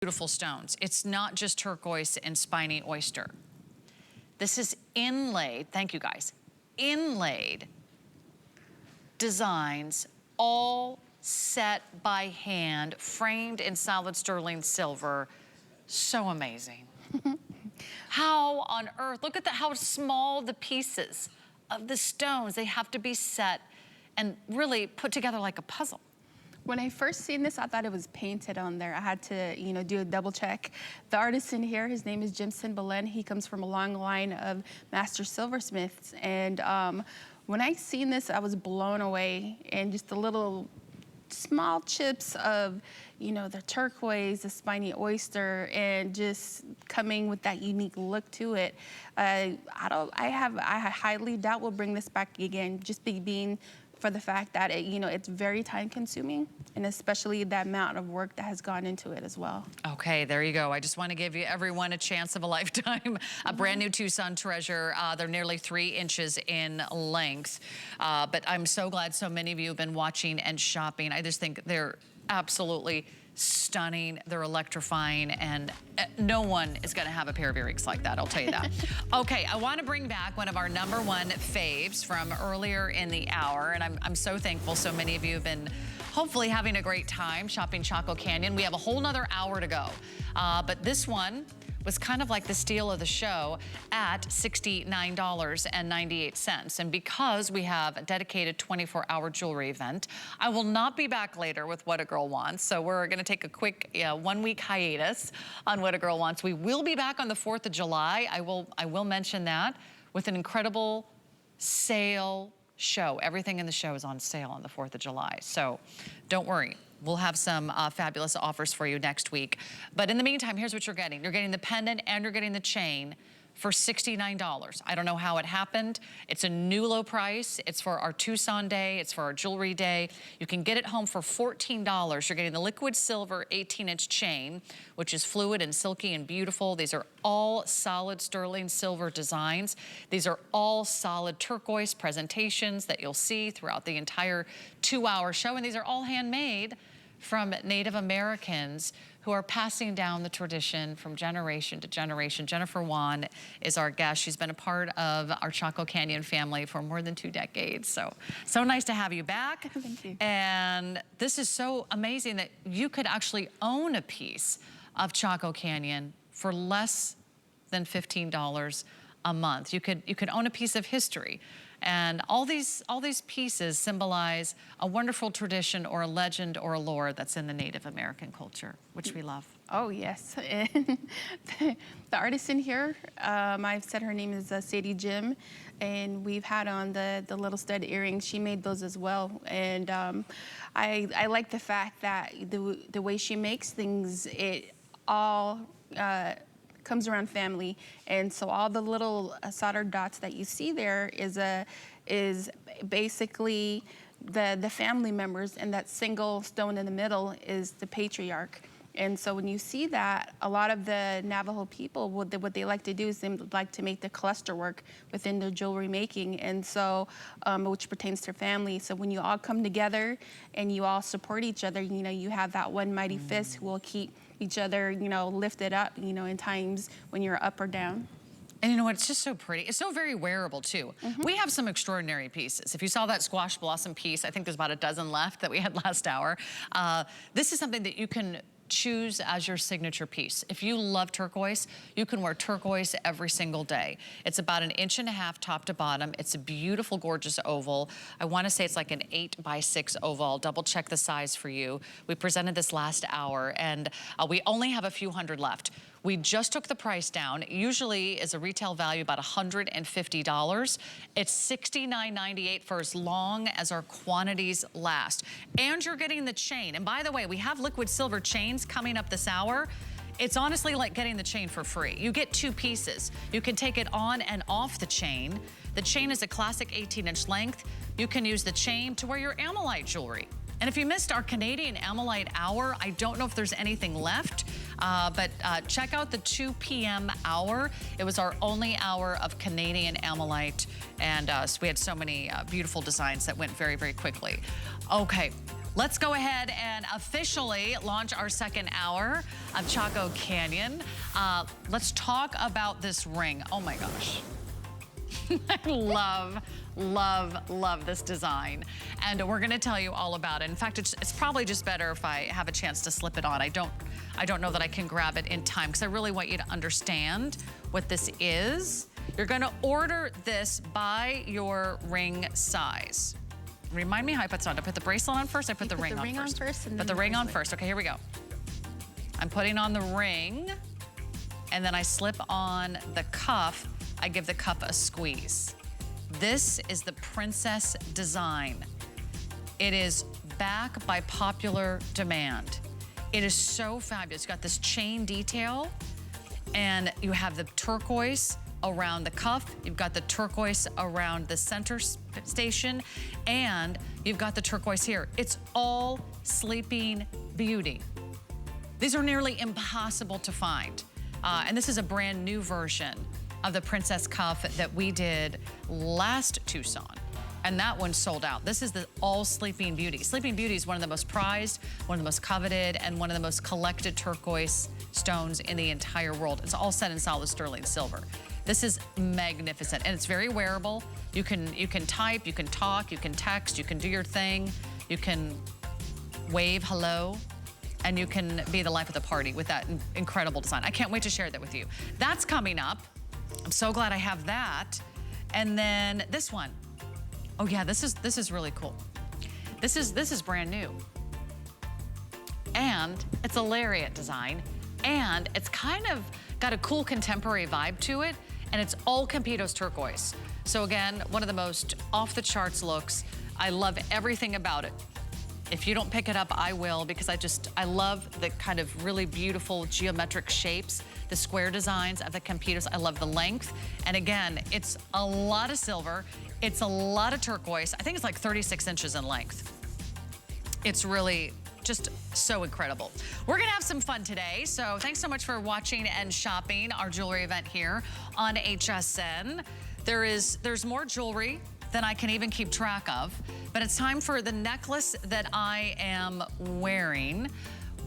Beautiful stones. It's not just turquoise and spiny oyster. This is inlaid, thank you guys, inlaid designs, all set by hand, framed in solid sterling silver. So amazing. How on earth, look at how small the pieces of the stones, they have to be set and really put together like a puzzle. When I first seen this, I thought it was painted on there. I had to, do a double check. The artist in here, his name is Jimson Belen. He comes from a long line of master silversmiths. And when I seen this, I was blown away. And just the little small chips of, the turquoise, the spiny oyster, and just coming with that unique look to it. I highly doubt we'll bring this back again, just being for the fact that it's very time consuming, and especially that amount of work that has gone into it as well. Okay, there you go. I just want to give everyone a chance of a lifetime. A brand new Tucson treasure. They're nearly 3 inches in length. But I'm so glad so many of you have been watching and shopping. I just think they're absolutely stunning. They're electrifying, and no one is going to have a pair of earrings like that, I'll tell you that. Okay, I want to bring back one of our #1 faves from earlier in the hour, and I'm so thankful so many of you have been hopefully having a great time shopping Chaco Canyon. We have a whole nother hour to go, but this one was kind of like the steal of the show at $69.98. And because we have a dedicated 24-hour jewelry event, I will not be back later with What a Girl Wants. So we're gonna take a quick 1-week hiatus on What a Girl Wants. We will be back on the 4th of July. I will mention that with an incredible sale show. Everything in the show is on sale on the 4th of July. So don't worry. We'll have some fabulous offers for you next week. But in the meantime, here's what you're getting. You're getting the pendant and you're getting the chain for $69. I don't know how it happened. It's a new low price. It's for our Tucson day. It's for our jewelry day. You can get it home for $14. You're getting the liquid silver 18-inch chain, which is fluid and silky and beautiful. These are all solid sterling silver designs. These are all solid turquoise presentations that you'll see throughout the entire 2-hour show. And these are all handmade from Native Americans who are passing down the tradition from generation to generation. Jennifer Wan is our guest. She's been a part of our Chaco Canyon family for more than 2 decades. So nice to have you back. Thank you. And this is so amazing that you could actually own a piece of Chaco Canyon for less than $15 a month. You could own a piece of history. And all these pieces symbolize a wonderful tradition or a legend or a lore that's in the Native American culture, which we love. Oh, yes. And the artist in here, I've said her name is Sadie Jim, and we've had on the little stud earrings. She made those as well. And I like the fact that the way she makes things, it all comes around family, and so all the little soldered dots that you see there is basically the family members, and that single stone in the middle is the patriarch. And so when you see that, a lot of the Navajo people, what they like to do is they like to make the cluster work within their jewelry making, and so which pertains to family. So when you all come together and you all support each other, you have that one mighty fist who will keep each other, lifted up, in times when you're up or down. And you know what, it's just so pretty. It's so very wearable too. We have some extraordinary pieces. If you saw that squash blossom piece, I think there's about a dozen left that we had last hour. This is something that you can choose as your signature piece. If you love turquoise, you can wear turquoise every single day. It's about 1.5 inches top to bottom. It's a beautiful, gorgeous oval. I want to say it's like an 8x6 oval. I'll double check the size for you. We presented this last hour, and we only have a few hundred left. We just took the price down. It usually is a retail value about $150. It's $69.98 for as long as our quantities last. And you're getting the chain. And by the way, we have liquid silver chains coming up this hour. It's honestly like getting the chain for free. You get 2 pieces. You can take it on and off the chain. The chain is a classic 18-inch length. You can use the chain to wear your amylite jewelry. And if you missed our Canadian Amylite hour, I don't know if there's anything left, but check out the 2 p.m. hour. It was our only hour of Canadian Amylite, and so we had so many beautiful designs that went very, very quickly. Okay, Let's go ahead and officially launch our second hour of Chaco Canyon. Let's talk about this ring. Oh my gosh. I love this design. And we're gonna tell you all about it. In fact, it's probably just better if I have a chance to slip it on. I don't know that I can grab it in time because I really want you to understand what this is. You're gonna order this by your ring size. Remind me how I put this on. I put the bracelet on first, I put the ring on first. And put the ring on first. Okay, here we go. I'm putting on the ring, and then I slip on the cuff. I give the cuff a squeeze. This is the princess design. It is back by popular demand. It is so fabulous. It's got this chain detail, and you have the turquoise around the cuff, you've got the turquoise around the center station, and you've got the turquoise here. It's all Sleeping Beauty. These are nearly impossible to find. And this is a brand new version of the princess cuff that we did last Tucson. And that one sold out. This is the all Sleeping Beauty. Sleeping Beauty is one of the most prized, one of the most coveted, and one of the most collected turquoise stones in the entire world. It's all set in solid sterling silver. This is magnificent, and it's very wearable. You can type, you can talk, you can text, you can do your thing, you can wave hello, and you can be the life of the party with that incredible design. I can't wait to share that with you. That's coming up. I'm so glad I have that. And then this one. Oh yeah, this is really cool. This is brand new. And it's a lariat design, and it's kind of got a cool contemporary vibe to it, and it's all Campitos turquoise. So again, one of the most off the charts looks. I love everything about it. If you don't pick it up, I will, because I love the kind of really beautiful geometric shapes, the square designs of the Campitos. I love the length. And again, it's a lot of silver. It's a lot of turquoise. I think it's like 36 inches in length. It's really just so incredible. We're gonna have some fun today, so thanks so much for watching and shopping our jewelry event here on HSN. There's more jewelry than I can even keep track of, but it's time for the necklace that I am wearing.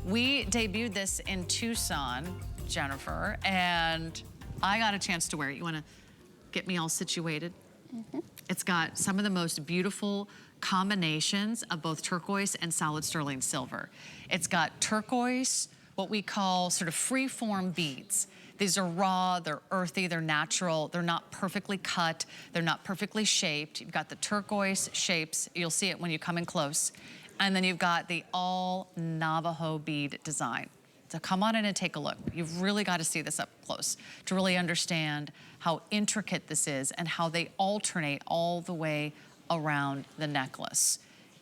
We debuted this in Tucson, Jennifer, and I got a chance to wear it. You wanna get me all situated? Mm-hmm. It's got some of the most beautiful combinations of both turquoise and solid sterling silver. It's got turquoise, what we call sort of free-form beads. These are raw, they're earthy, they're natural, they're not perfectly cut, they're not perfectly shaped. You've got the turquoise shapes, you'll see it when you come in close. And then you've got the all Navajo bead design. So come on in and take a look. You've really got to see this up close to really understand how intricate this is and how they alternate all the way around the necklace.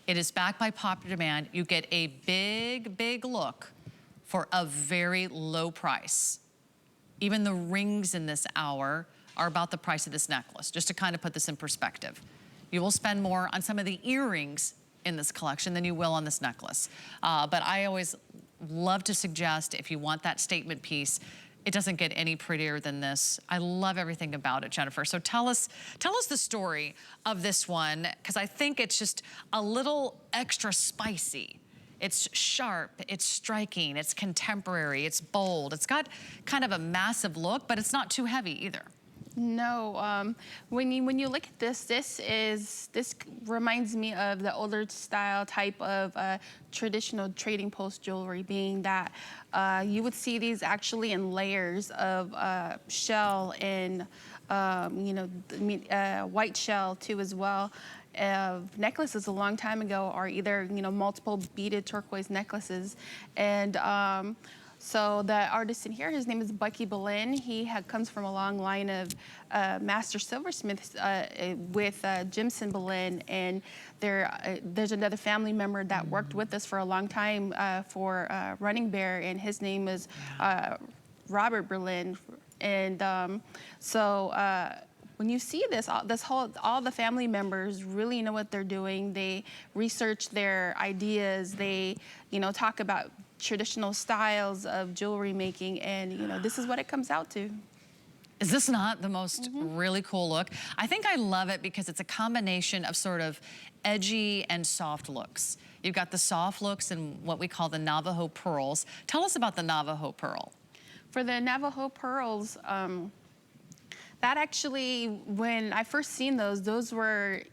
It is backed by popular demand. You get a big look for a very low price. Even the rings in this hour are about the price of this necklace, just to kind of put this in perspective. You will spend more on some of the earrings in this collection than you will on this necklace. But I always love to suggest, if you want that statement piece, it doesn't get any prettier than this. I love everything about it, Jennifer. So tell us the story of this one, because I think it's just a little extra spicy. It's sharp, it's striking, it's contemporary, it's bold. It's got kind of a massive look, but it's not too heavy either. No, when you look at this reminds me of the older style type of traditional trading post jewelry, being that you would see these actually in layers of shell and white shell too as well. Necklaces a long time ago are either multiple beaded turquoise necklaces, and so the artist in here, his name is Bucky Boleyn. He comes from a long line of master silversmiths with Jimson Boleyn, and there's another family member that worked with us for a long time for Running Bear, and his name is Robert Boleyn. And when you see all the family members really know what they're doing. They research their ideas. They, talk about traditional styles of jewelry making, and this is what it comes out to. Is this not the most really cool look? I think I love it because it's a combination of sort of edgy and soft looks. You've got the soft looks and what we call the Navajo pearls. Tell us about the Navajo pearl. For the Navajo pearls, that actually, when I first seen those were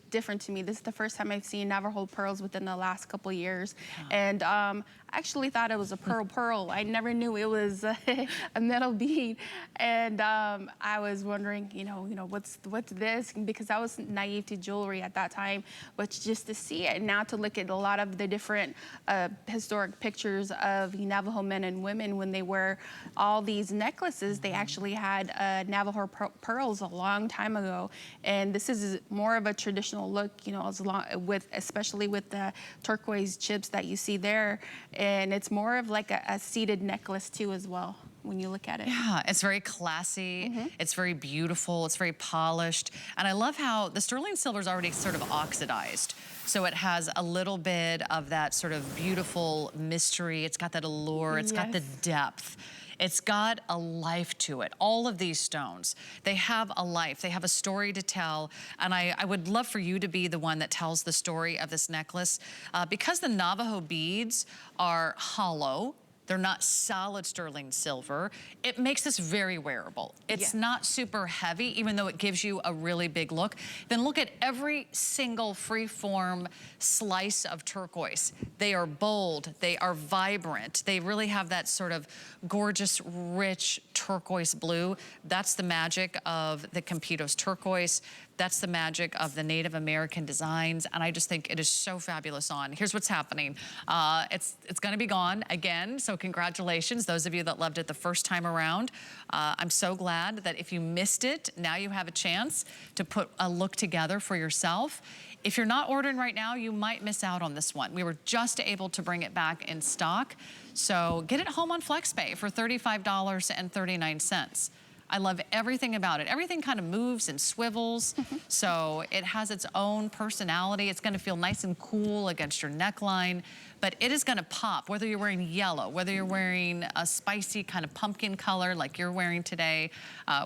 different to me. This is the first time I've seen Navajo pearls within the last couple years. And I actually thought it was a pearl. I never knew it was a metal bead. And I was wondering, what's this? Because I was naive to jewelry at that time, but just to see it, now to look at a lot of the different historic pictures of Navajo men and women when they wear all these necklaces, they actually had Navajo pearls a long time ago. And this is more of a traditional look, especially with the turquoise chips that you see there. And it's more of like a seated necklace too as well when you look at it. Yeah, it's very classy, it's very beautiful, it's very polished. And I love how the sterling silver is already sort of oxidized. So it has a little bit of that sort of beautiful mystery. It's got that allure, it's got the depth. It's got a life to it. All of these stones, they have a life. They have a story to tell. And I would love for you to be the one that tells the story of this necklace. Because the Navajo beads are hollow, they're not solid sterling silver, it makes this very wearable. It's not super heavy, even though it gives you a really big look. Then look at every single free-form slice of turquoise. They are bold, they are vibrant, they really have that sort of gorgeous, rich turquoise blue. That's the magic of the Campitos turquoise. That's the magic of the Native American designs, and I just think it is so fabulous on. Here's what's happening. It's gonna be gone again, so congratulations, those of you that loved it the first time around. I'm so glad that if you missed it, now you have a chance to put a look together for yourself. If you're not ordering right now, you might miss out on this one. We were just able to bring it back in stock, so get it home on FlexPay for $35.39. I love everything about it. Everything kind of moves and swivels, so it has its own personality. It's gonna feel nice and cool against your neckline, but it is gonna pop, whether you're wearing yellow, whether you're wearing a spicy kind of pumpkin color like you're wearing today,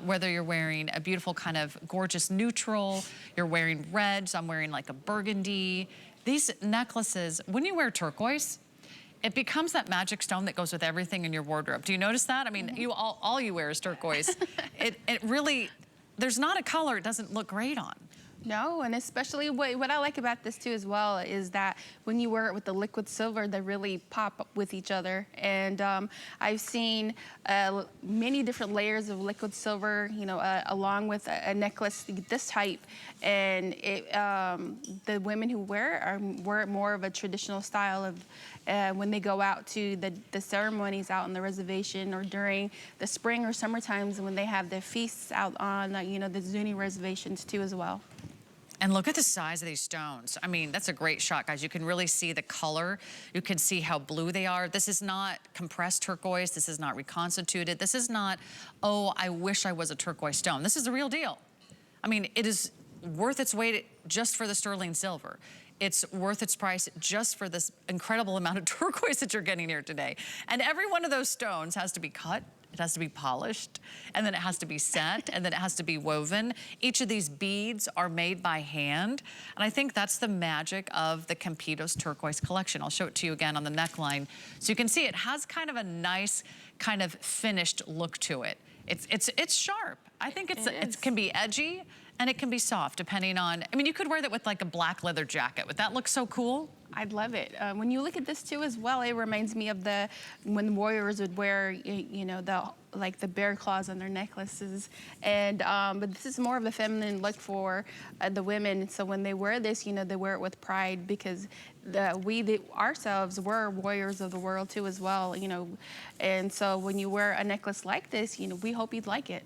whether you're wearing a beautiful kind of gorgeous neutral, you're wearing reds, I'm wearing like a burgundy. These necklaces, when you wear turquoise, it becomes that magic stone that goes with everything in your wardrobe. Do you notice that? I mean, you all you wear is turquoise. it really, there's not a color it doesn't look great on. No, and especially what I like about this too as well is that when you wear it with the liquid silver, they really pop up with each other. And I've seen many different layers of liquid silver, along with a necklace this type. And the women who wear it more of a traditional style of when they go out to the ceremonies out on the reservation, or during the spring or summer times when they have their feasts out on the Zuni reservations too as well. And look at the size of these stones. I mean, that's a great shot, guys. You can really see the color. You can see how blue they are. This is not compressed turquoise. This is not reconstituted. This is not, oh, I wish I was a turquoise stone. This is the real deal. I mean, it is worth its weight just for the sterling silver. It's worth its price just for this incredible amount of turquoise that you're getting here today. And every one of those stones has to be cut. It has to be polished, and then it has to be set, and then it has to be woven. Each of these beads are made by hand, and I think that's the magic of the Campitos turquoise collection. I'll show it to you again on the neckline. So you can see it has kind of a nice kind of finished look to it. It's sharp. I think it can be edgy, and it can be soft depending on, I mean, you could wear that with like a black leather jacket. Would that look so cool? I'd love it. When you look at this too as well, it reminds me of when the warriors would wear, the bear claws on their necklaces. And but this is more of a feminine look for the women. So when they wear this, they wear it with pride, because we ourselves were warriors of the world too as well. And so when you wear a necklace like this, we hope you'd like it.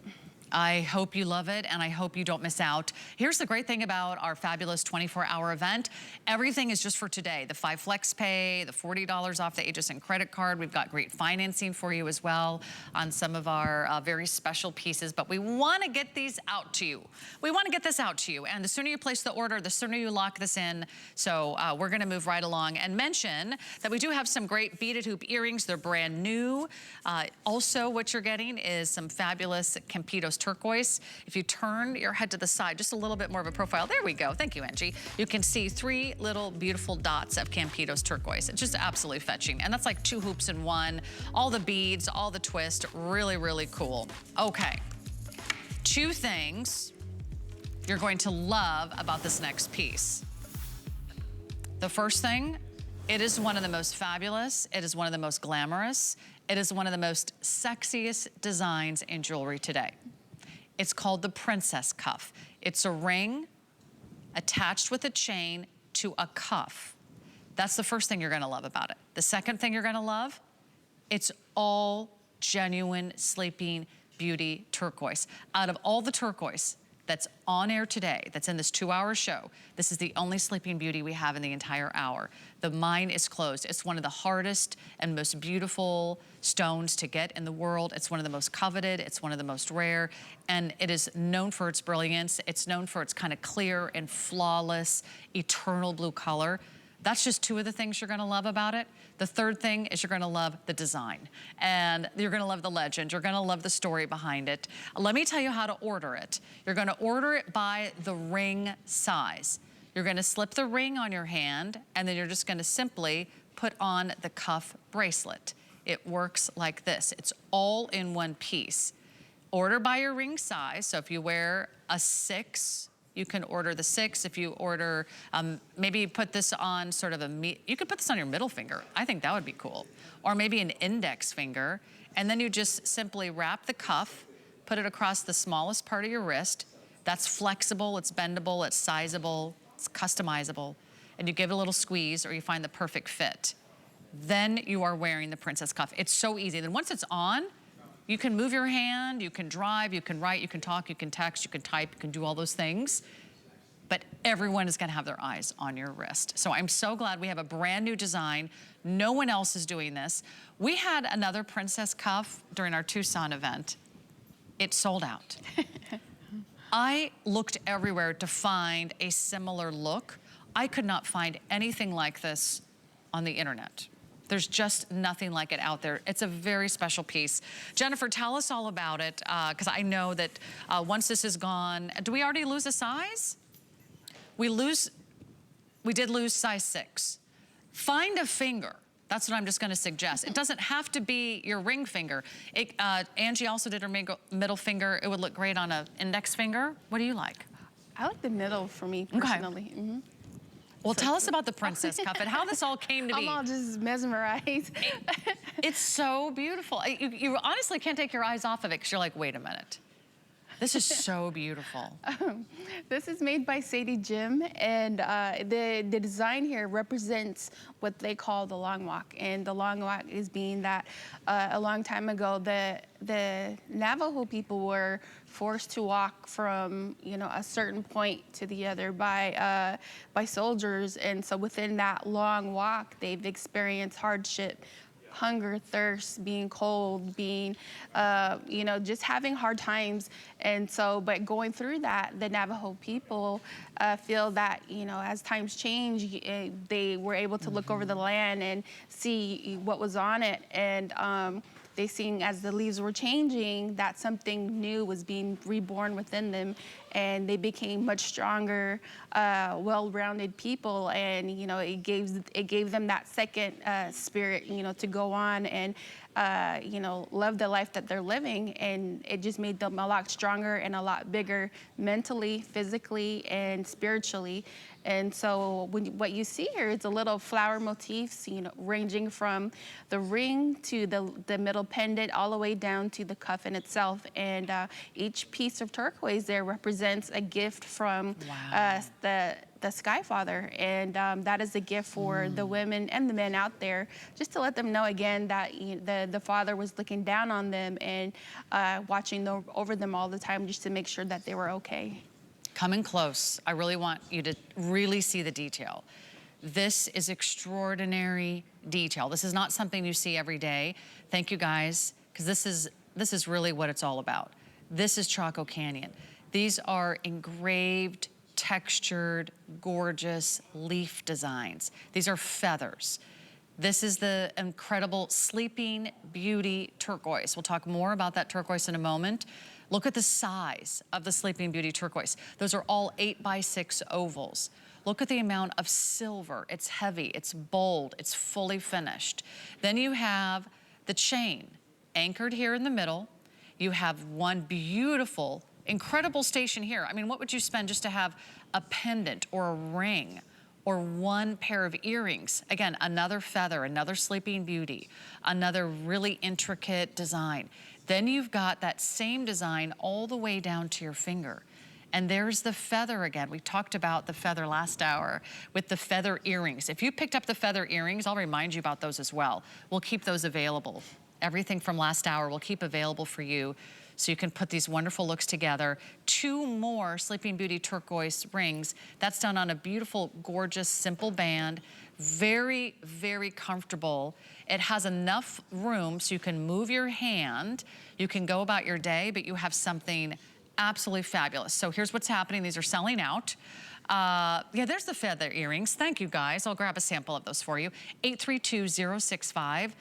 I hope you love it, and I hope you don't miss out. Here's the great thing about our fabulous 24-hour event. Everything is just for today. The 5 flex pay, the $40 off the HSN credit card. We've got great financing for you as well on some of our very special pieces, but we want to get these out to you. We want to get this out to you, and the sooner you place the order, the sooner you lock this in. So we're going to move right along and mention that we do have some great beaded hoop earrings. They're brand new. Also, what you're getting is some fabulous Campitos turquoise. If you turn your head to the side, just a little bit more of a profile. There we go. Thank you, Angie. You can see 3 little beautiful dots of Campitos turquoise. It's just absolutely fetching. And that's like 2 hoops in one. All the beads, all the twist, really, really cool. Okay, 2 things you're going to love about this next piece. The first thing, it is one of the most fabulous, it is one of the most glamorous, it is one of the most sexiest designs in jewelry today. It's called the Princess Cuff. It's a ring attached with a chain to a cuff. That's the first thing you're gonna love about it. The second thing you're gonna love, it's all genuine Sleeping Beauty turquoise. Out of all the turquoise that's on air today, that's in this 2-hour show, this is the only Sleeping Beauty we have in the entire hour. The mine is closed. It's one of the hardest and most beautiful stones to get in the world. It's one of the most coveted. It's one of the most rare. And it is known for its brilliance. It's known for its kind of clear and flawless, eternal blue color. That's just 2 of the things you're gonna love about it. The third thing is you're gonna love the design, and you're gonna love the legend. You're gonna love the story behind it. Let me tell you how to order it. You're gonna order it by the ring size. You're gonna slip the ring on your hand, and then you're just gonna simply put on the cuff bracelet. It works like this. It's all in one piece. Order by your ring size, so if you wear a 6, you can order the 6. If you order, maybe you put this on sort of you could put this on your middle finger. I think that would be cool. Or maybe an index finger. And then you just simply wrap the cuff, put it across the smallest part of your wrist. That's flexible, it's bendable, it's sizable, it's customizable. And you give it a little squeeze or you find the perfect fit. Then you are wearing the Princess Cuff. It's so easy. Then once it's on, you can move your hand, you can drive, you can write, you can talk, you can text, you can type, you can do all those things. But everyone is gonna have their eyes on your wrist. So I'm so glad we have a brand new design. No one else is doing this. We had another Princess Cuff during our Tucson event. It sold out. I looked everywhere to find a similar look. I could not find anything like this on the internet. There's just nothing like it out there. It's a very special piece. Jennifer, tell us all about it, because I know that once this is gone, do we already lose a size? We did lose size 6. Find a finger. That's what I'm just gonna suggest. It doesn't have to be your ring finger. Angie also did her middle finger. It would look great on an index finger. What do you like? I like the middle for me personally. Okay. Well, tell us about the Princess Cuff and how this all came to be. I'm all just mesmerized. It's so beautiful. You honestly can't take your eyes off of it because you're like, wait a minute. This is so beautiful. This is made by Sadie Jim, and the design here represents what they call the long walk. And the long walk is being that a long time ago, the Navajo people were forced to walk from a certain point to the other by soldiers, and so within that long walk, they've experienced hardship. Hunger, thirst, being cold, being, just having hard times. And so, but going through that, the Navajo people feel that, as times change, they were able to look over the land and see what was on it. And they seen as the leaves were changing that something new was being reborn within them, and they became much stronger, well-rounded people. And it gave them that second spirit, to go on and love the life that they're living. And it just made them a lot stronger and a lot bigger mentally, physically, and spiritually. And so what you see here is a little flower motifs, ranging from the ring to the middle pendant all the way down to the cuff in itself. And each piece of turquoise there represents a gift from the Sky Father. And that is a gift for the women and the men out there, just to let them know again that the Father was looking down on them and watching over them all the time, just to make sure that they were okay. Come in close. I really want you to really see the detail. This is extraordinary detail. This is not something you see every day. Thank you guys, because this is really what it's all about. This is Chaco Canyon. These are engraved, textured, gorgeous leaf designs. These are feathers. This is the incredible Sleeping Beauty turquoise. We'll talk more about that turquoise in a moment. Look at the size of the Sleeping Beauty turquoise. Those are all 8x6 ovals. Look at the amount of silver. It's heavy, it's bold, it's fully finished. Then you have the chain anchored here in the middle. You have one beautiful, incredible station here. I mean, what would you spend just to have a pendant or a ring or one pair of earrings? Again, another feather, another Sleeping Beauty, another really intricate design. Then you've got that same design all the way down to your finger. And there's the feather again. We talked about the feather last hour with the feather earrings. If you picked up the feather earrings, I'll remind you about those as well. We'll keep those available. Everything from last hour we'll keep available for you so you can put these wonderful looks together. 2 more Sleeping Beauty turquoise rings. That's done on a beautiful, gorgeous, simple band. Very, very comfortable. It has enough room so you can move your hand. You can go about your day, but you have something absolutely fabulous. So here's what's happening. These are selling out. Yeah, there's the feather earrings. Thank you, guys. I'll grab a sample of those for you. 832065.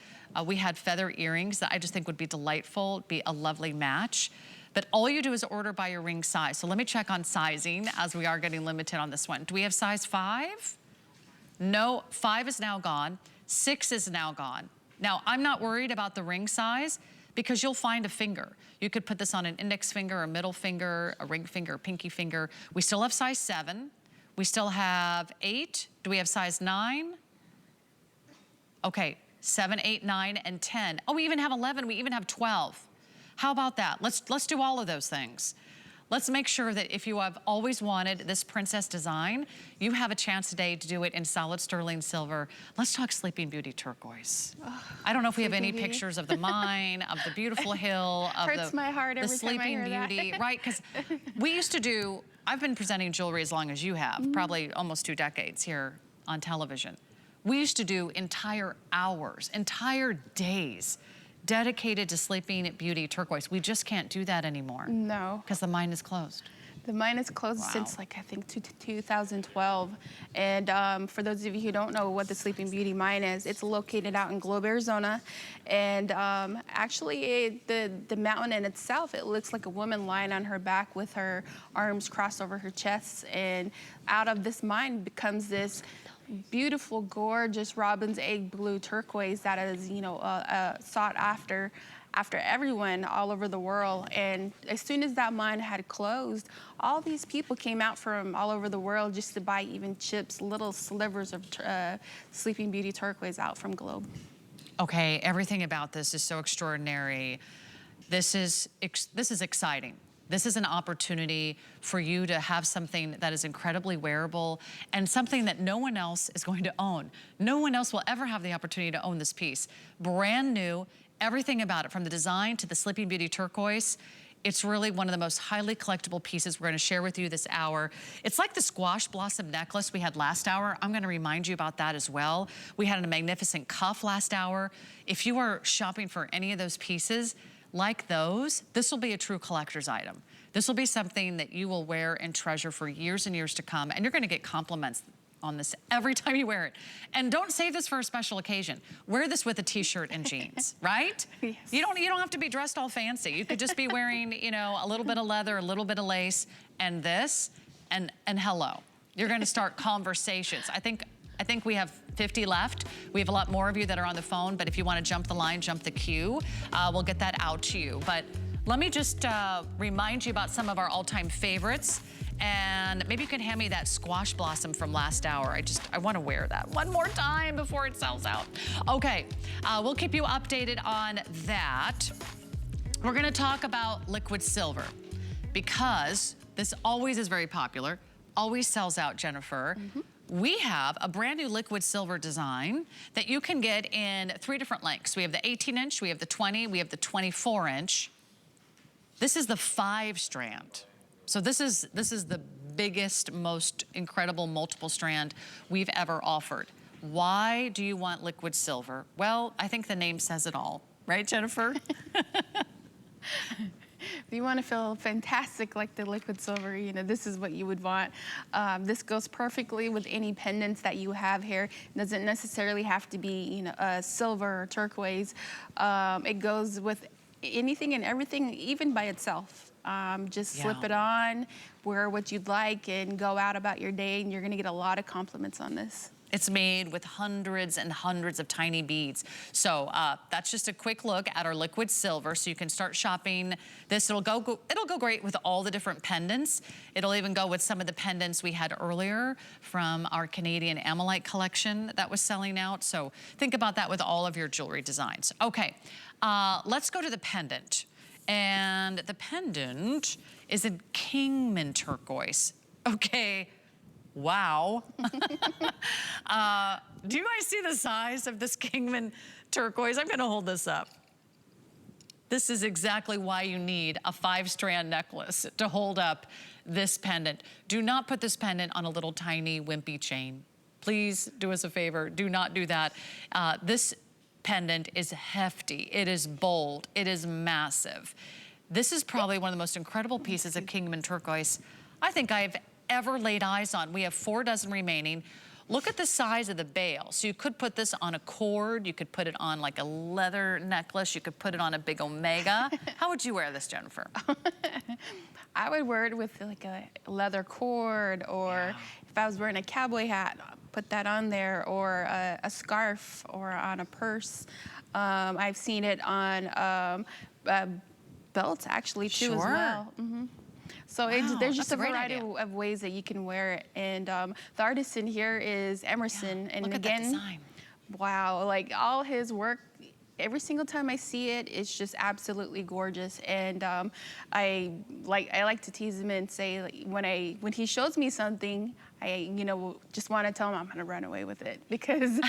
We had feather earrings that I just think would be delightful, be a lovely match. But all you do is order by your ring size. So let me check on sizing as we are getting limited on this one. Do we have size 5? No, 5 is now gone. 6 is now gone. Now, I'm not worried about the ring size because you'll find a finger. You could put this on an index finger, a middle finger, a ring finger, a pinky finger. We still have size 7. We still have 8. Do we have size 9? Okay, 7, 8, 9, and 10. Oh, we even have 11. We even have 12. How about that? Let's do all of those things. Let's make sure that if you have always wanted this princess design, you have a chance today to do it in solid sterling silver. Let's talk Sleeping Beauty turquoise. Oh, I don't know if we have any pictures of the mine, of the beautiful hill, of hurts my heart every time I hear Beauty, that. right? Because we used to do, I've been presenting jewelry as long as you have, probably almost 2 decades here on television. We used to do entire hours, entire days dedicated to Sleeping Beauty turquoise. We just can't do that anymore. No. Because the mine is closed. The mine is closed since I think 2012. And for those of you who don't know what the Sleeping Beauty mine is, it's located out in Globe, Arizona. And actually the mountain in itself, it looks like a woman lying on her back with her arms crossed over her chest. And out of this mine becomes this beautiful, gorgeous robin's egg blue turquoise that is, you know, sought after everyone all over the world. And as soon as that mine had closed, all these people came out from all over the world just to buy even chips, little slivers of Sleeping Beauty turquoise out from Globe. Okay, everything about this is so extraordinary. This is exciting. This is an opportunity for you to have something that is incredibly wearable and something that no one else is going to own. No one else will ever have the opportunity to own this piece. Brand new, everything about it, from the design to the Sleeping Beauty turquoise. It's really one of the most highly collectible pieces we're going to share with you this hour. It's like the squash blossom necklace we had last hour. I'm going to remind you about that as well. We had a magnificent cuff last hour. If you are shopping for any of those pieces, like those, this will be a true collector's item. This will be something that you will wear and treasure for years and years to come, and you're gonna get compliments on this every time you wear it. And don't save this for a special occasion. Wear this with a t-shirt and jeans, right? Yes. You don't have to be dressed all fancy. You could just be wearing, you know, a little bit of leather, a little bit of lace, and this, and hello. You're gonna start conversations. I think we have 50 left. We have a lot more of you that are on the phone, but if you want to jump the line, jump the queue, we'll get that out to you. But let me just remind you about some of our all-time favorites, and maybe you can hand me that squash blossom from last hour. I want to wear that one more time before it sells out. Okay, we'll keep you updated on that. We're going to talk about liquid silver because this always is very popular, always sells out, Jennifer. We have a brand new liquid silver design that you can get in 3 different lengths. We have the 18-inch, we have the 20, we have the 24-inch. This is the 5-strand. So this is the biggest, most incredible multiple strand we've ever offered. Why do you want liquid silver? Well, I think the name says it all, right, Jennifer? If you want to feel fantastic like the liquid silver, you know, this is what you would want. This goes perfectly with any pendants that you have here. It doesn't necessarily have to be, you know, silver or turquoise. It goes with anything and everything, even by itself. Just slip it on, wear what you'd like, and go out about your day, and you're gonna get a lot of compliments on this. It's made with hundreds and hundreds of tiny beads. So that's just a quick look at our liquid silver. So you can start shopping this. It'll go great with all the different pendants. It'll even go with some of the pendants we had earlier from our Canadian Amylite collection that was selling out. So think about that with all of your jewelry designs. Okay, let's go to the pendant. And the pendant is in Kingman turquoise. Okay. Wow. Do you guys see the size of this Kingman turquoise? I'm gonna hold this up. This is exactly why you need a 5-strand necklace to hold up this pendant. Do not put this pendant on a little tiny wimpy chain. Please do us a favor, do not do that. This pendant is hefty, it is bold, it is massive. This is probably one of the most incredible pieces of Kingman turquoise I think I've ever laid eyes on. We have 4 dozen remaining. Look at the size of the bail. So you could put this on a cord, you could put it on like a leather necklace, you could put it on a big omega. How would you wear this, Jennifer? I would wear it with like a leather cord, or if I was wearing a cowboy hat, put that on there, or a scarf, or on a purse. I've seen it on belts actually too as well. So there's just a variety of ways that you can wear it. And the artist in here is Emerson. And look again, at that design. Wow, like all his work, every single time I see it, it's just absolutely gorgeous. And I like to tease him and say, like, when he shows me something, I just want to tell him I'm gonna run away with it, because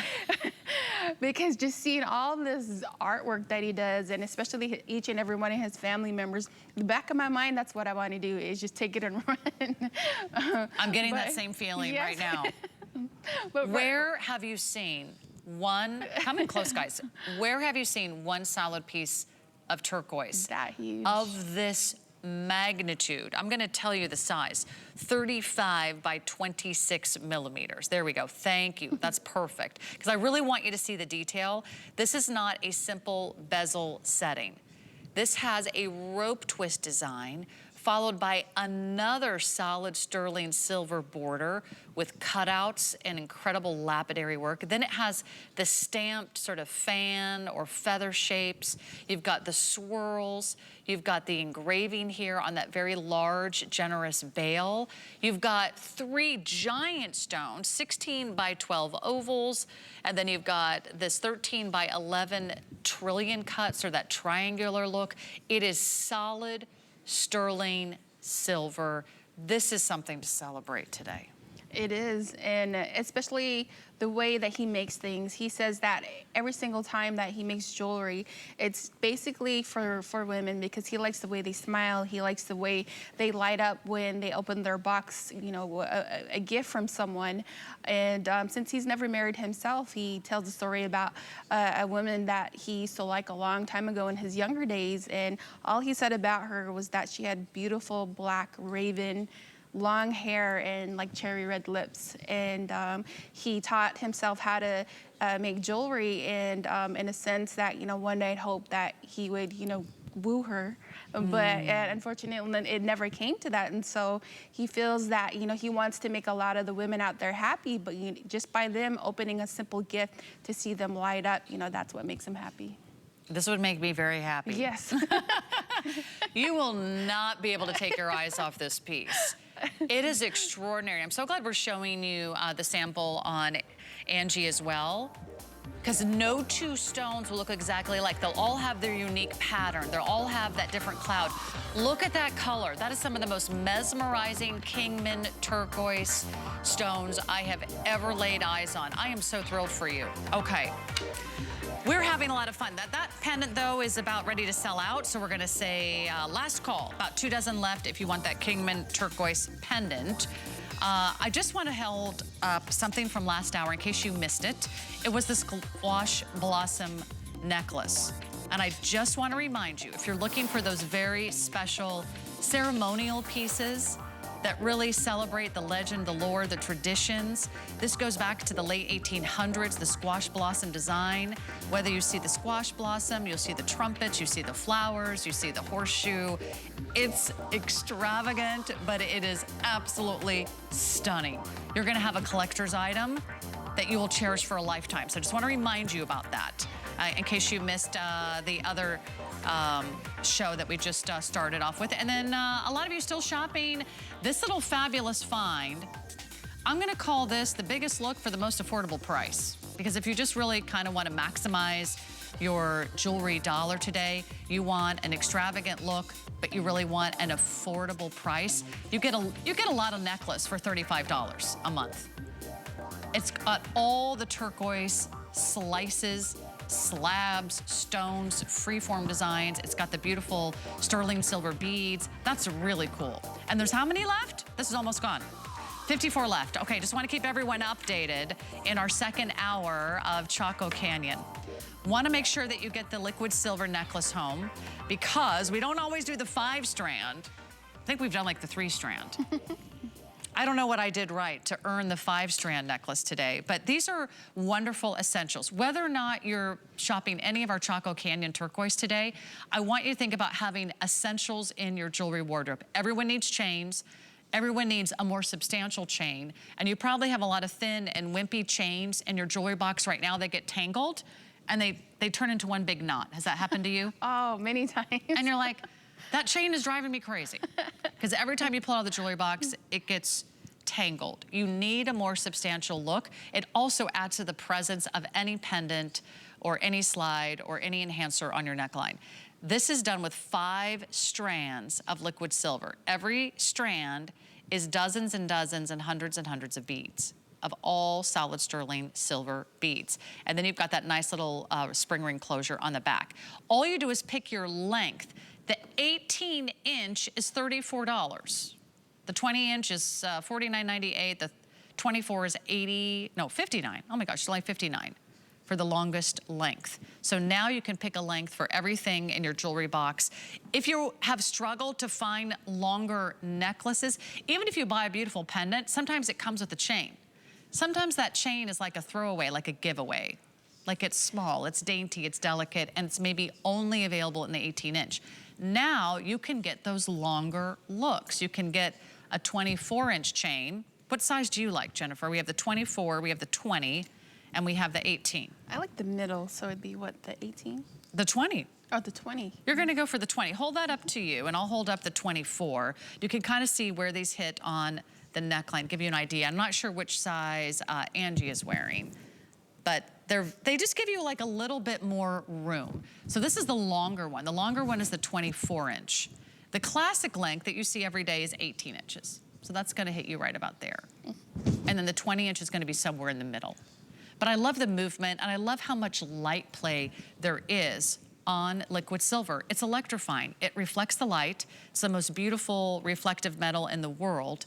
because just seeing all this artwork that he does, and especially each and every one of his family members, the back of my mind, that's what I want to do, is just take it and run. I'm getting that same feeling right now. Where have you seen one, come in close guys, where have you seen one solid piece of turquoise that huge of this magnitude? I'm gonna tell you the size, 35 by 26 millimeters. There we go, thank you, that's perfect. Because I really want you to see the detail. This is not a simple bezel setting. This has a rope twist design, followed by another solid sterling silver border with cutouts and incredible lapidary work. Then it has the stamped sort of fan or feather shapes. You've got the swirls. You've got the engraving here on that very large, generous bail. You've got 3 giant stones, 16 by 12 ovals, and then you've got this 13 by 11 trillion cuts, or that triangular look. It is solid sterling silver. This is something to celebrate today. It is, and especially the way that he makes things. He says that every single time that he makes jewelry, it's basically for women, because he likes the way they smile. He likes the way they light up when they open their box, a gift from someone. And since he's never married himself, he tells a story about a woman that he used to like a long time ago in his younger days. And all he said about her was that she had beautiful black raven long hair and like cherry red lips. And he taught himself how to make jewelry, and in a sense that, one day I'd hope that he would, woo her. But unfortunately, it never came to that. And so he feels that, he wants to make a lot of the women out there happy, but just by them opening a simple gift to see them light up, that's what makes him happy. This would make me very happy. Yes. You will not be able to take your eyes off this piece. It is extraordinary. I'm so glad we're showing you the sample on Angie as well, because no 2 stones will look exactly alike. They'll all have their unique pattern. They'll all have that different cloud. Look at that color. That is some of the most mesmerizing Kingman turquoise stones I have ever laid eyes on. I am so thrilled for you. Okay. We're having a lot of fun. That pendant, though, is about ready to sell out, so we're going to say last call. About 2 dozen left if you want that Kingman turquoise pendant. I just want to hold up something from last hour in case you missed it. It was the squash blossom necklace. And I just want to remind you, if you're looking for those very special ceremonial pieces, that really celebrate the legend, the lore, the traditions. This goes back to the late 1800s, the squash blossom design. Whether you see the squash blossom, you'll see the trumpets, you see the flowers, you see the horseshoe. It's extravagant, but it is absolutely stunning. You're gonna have a collector's item that you will cherish for a lifetime. So I just wanna remind you about that. In case you missed the other show that we just started off with. And then a lot of you still shopping this little fabulous find. I'm gonna call this the biggest look for the most affordable price. Because if you just really kind of want to maximize your jewelry dollar today, you want an extravagant look, but you really want an affordable price, you get a lot of necklace for $35 a month. It's got all the turquoise slices, slabs, stones, freeform designs. It's got the beautiful sterling silver beads. That's really cool. And there's how many left? This is almost gone. 54 left. Okay, just want to keep everyone updated in our second hour of Chaco Canyon. Want to make sure that you get the liquid silver necklace home because we don't always do the 5-strand. I think we've done like the 3-strand. I don't know what I did right to earn the 5-strand necklace today, but these are wonderful essentials. Whether or not you're shopping any of our Chaco Canyon turquoise today, I want you to think about having essentials in your jewelry wardrobe. Everyone needs chains. Everyone needs a more substantial chain, and you probably have a lot of thin and wimpy chains in your jewelry box right now that get tangled, and they turn into one big knot. Has that happened to you? Oh, many times. And you're like, that chain is driving me crazy. Because every time you pull out of the jewelry box, it gets tangled. You need a more substantial look. It also adds to the presence of any pendant or any slide or any enhancer on your neckline. This is done with 5 strands of liquid silver. Every strand is dozens and dozens and hundreds of beads of all solid sterling silver beads. And then you've got that nice little spring ring closure on the back. All you do is pick your length. The 18-inch is $34. The 20-inch is $49.98. The 24 is $59. Oh my gosh, it's only $59 for the longest length. So now you can pick a length for everything in your jewelry box. If you have struggled to find longer necklaces, even if you buy a beautiful pendant, sometimes it comes with a chain. Sometimes that chain is like a throwaway, like a giveaway. Like it's small, it's dainty, it's delicate, and it's maybe only available in the 18-inch. Now you can get those longer looks. You can get a 24-inch chain. What size do you like, Jennifer? We have the 24, we have the 20, and we have the 18. I like the middle, so it'd be what, the 18? The 20. Oh, the 20. You're gonna go for the 20. Hold that up to you, and I'll hold up the 24. You can kind of see where these hit on the neckline, give you an idea. I'm not sure which size Angie is wearing, but they just give you like a little bit more room. So this is the longer one. The longer one is the 24-inch. The classic length that you see every day is 18 inches. So that's gonna hit you right about there. And then the 20-inch is gonna be somewhere in the middle. But I love the movement, and I love how much light play there is on liquid silver. It's electrifying. It reflects the light. It's the most beautiful reflective metal in the world.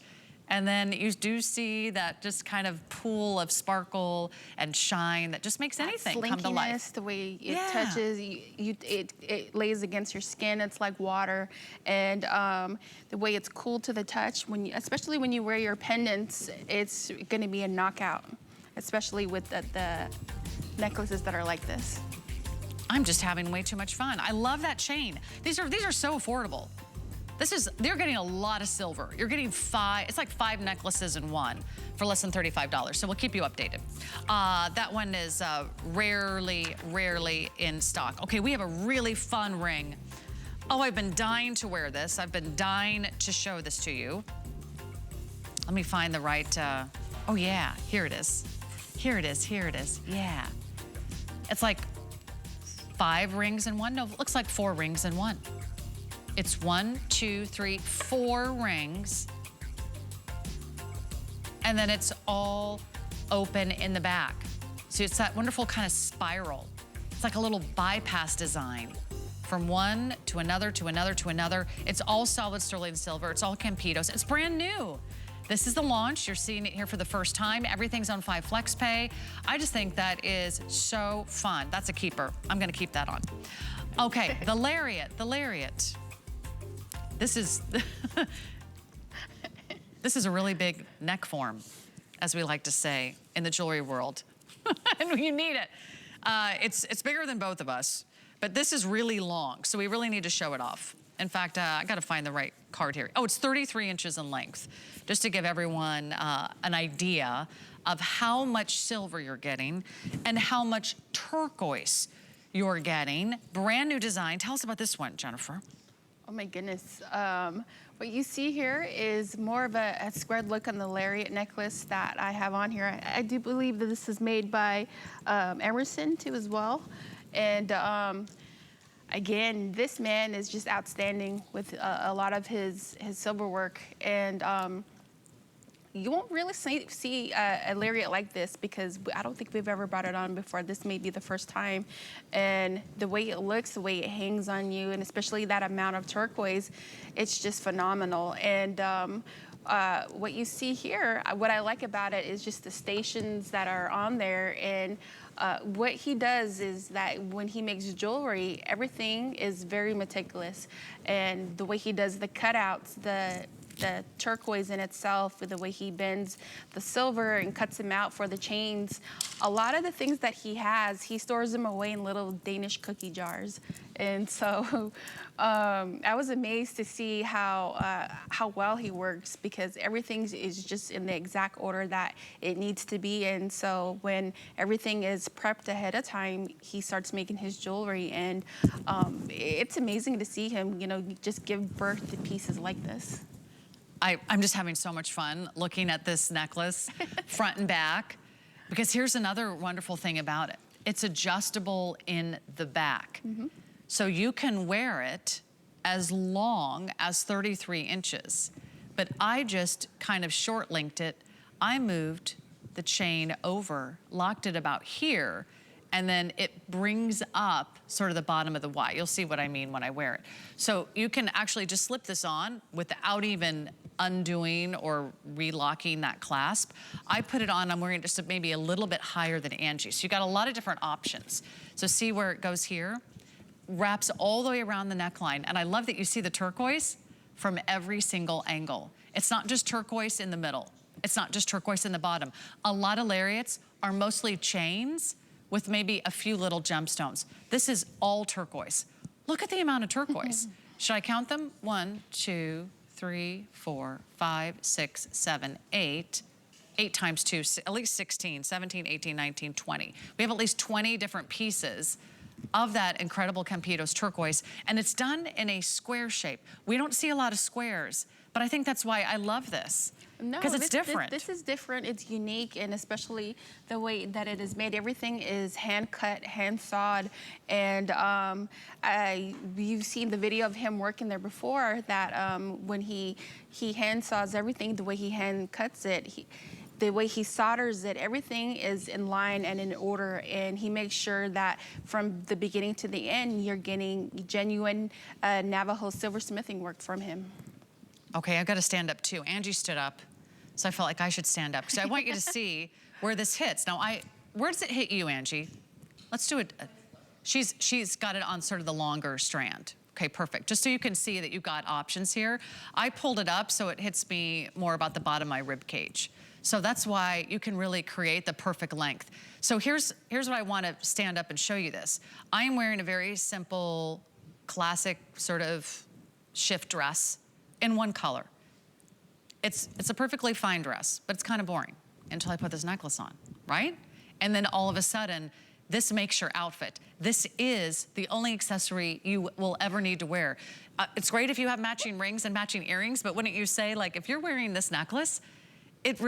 And then you do see that just kind of pool of sparkle and shine that just makes anything come to life. The way it touches, it lays against your skin. It's like water, and the way it's cool to the touch. Especially when you wear your pendants, it's going to be a knockout. Especially with the necklaces that are like this. I'm just having way too much fun. I love that chain. These are so affordable. They're getting a lot of silver. You're getting it's like 5 necklaces in one for less than $35. So we'll keep you updated. That one is rarely in stock. Okay, we have a really fun ring. Oh, I've been dying to wear this. I've been dying to show this to you. Let me find the right, oh yeah, here it is. Here it is, yeah. It's like 5 rings in one. No, it looks like 4 rings in one. It's 1, 2, 3, 4 rings. And then it's all open in the back. So it's that wonderful kind of spiral. It's like a little bypass design from one to another, to another, to another. It's all solid sterling silver. It's all Campitos. It's brand new. This is the launch. You're seeing it here for the first time. Everything's on 5 Flex Pay. I just think that is so fun. That's a keeper. I'm gonna keep that on. Okay, the lariat. This is, This is a really big neck form, as we like to say in the jewelry world. And you need it. It's bigger than both of us, but this is really long, so we really need to show it off. In fact, I gotta find the right card here. Oh, it's 33 inches in length, just to give everyone an idea of how much silver you're getting and how much turquoise you're getting. Brand new design. Tell us about this one, Jennifer. Oh my goodness. What you see here is more of a squared look on the lariat necklace that I have on here. I do believe that this is made by Emerson too as well. And again, this man is just outstanding with a lot of his silver work. And you won't really see a lariat like this because I don't think we've ever brought it on before. This may be the first time. And the way it looks, the way it hangs on you, and especially that amount of turquoise, it's just phenomenal. And what you see here, what I like about it is just the stations that are on there. And what he does is that when he makes jewelry, everything is very meticulous. And the way he does the cutouts, the turquoise in itself, with the way he bends the silver and cuts them out for the chains. A lot of the things that he has, he stores them away in little Danish cookie jars. And so I was amazed to see how well he works, because everything is just in the exact order that it needs to be. And so when everything is prepped ahead of time, he starts making his jewelry. And it's amazing to see him, you know, just give birth to pieces like this. I'm just having so much fun looking at this necklace front and back, because here's another wonderful thing about it. It's adjustable in the back. Mm-hmm. So you can wear it as long as 33 inches, but I just kind of short linked it. I moved the chain over, locked it about here, and then it brings up sort of the bottom of the Y. You'll see what I mean when I wear it. So you can actually just slip this on without even undoing or relocking that clasp. I put it on, I'm wearing it just maybe a little bit higher than Angie. So you got a lot of different options. So see where it goes here? Wraps all the way around the neckline. And I love that you see the turquoise from every single angle. It's not just turquoise in the middle. It's not just turquoise in the bottom. A lot of lariats are mostly chains with maybe a few little gemstones. This is all turquoise. Look at the amount of turquoise. Should I count them? 1, 2, 3, 4, 5, 6, 7, 8. 8 times 2, at least 16, 17, 18, 19, 20. We have at least 20 different pieces of that incredible Campitos turquoise, and it's done in a square shape. We don't see a lot of squares, but I think that's why I love this. Because it's different. This is different, it's unique, and especially the way that it is made. Everything is hand cut, hand sawed, and you've seen the video of him working there before, that when he hand saws everything, the way he hand cuts it, the way he solders it, everything is in line and in order, and he makes sure that from the beginning to the end, you're getting genuine Navajo silversmithing work from him. Okay, I've got to stand up too. Angie stood up, so I felt like I should stand up, because I want you to see where this hits. Now, where does it hit you, Angie? Let's do it. She's got it on sort of the longer strand. Okay, perfect. Just so you can see that you've got options here. I pulled it up so it hits me more about the bottom of my rib cage. So that's why you can really create the perfect length. So here's what I want to stand up and show you this. I am wearing a very simple, classic sort of shift dress in one color. It's a perfectly fine dress, but it's kind of boring until I put this necklace on, right? And then all of a sudden, this makes your outfit. This is the only accessory you will ever need to wear. It's great if you have matching rings and matching earrings, but wouldn't you say, like, if you're wearing this necklace, it's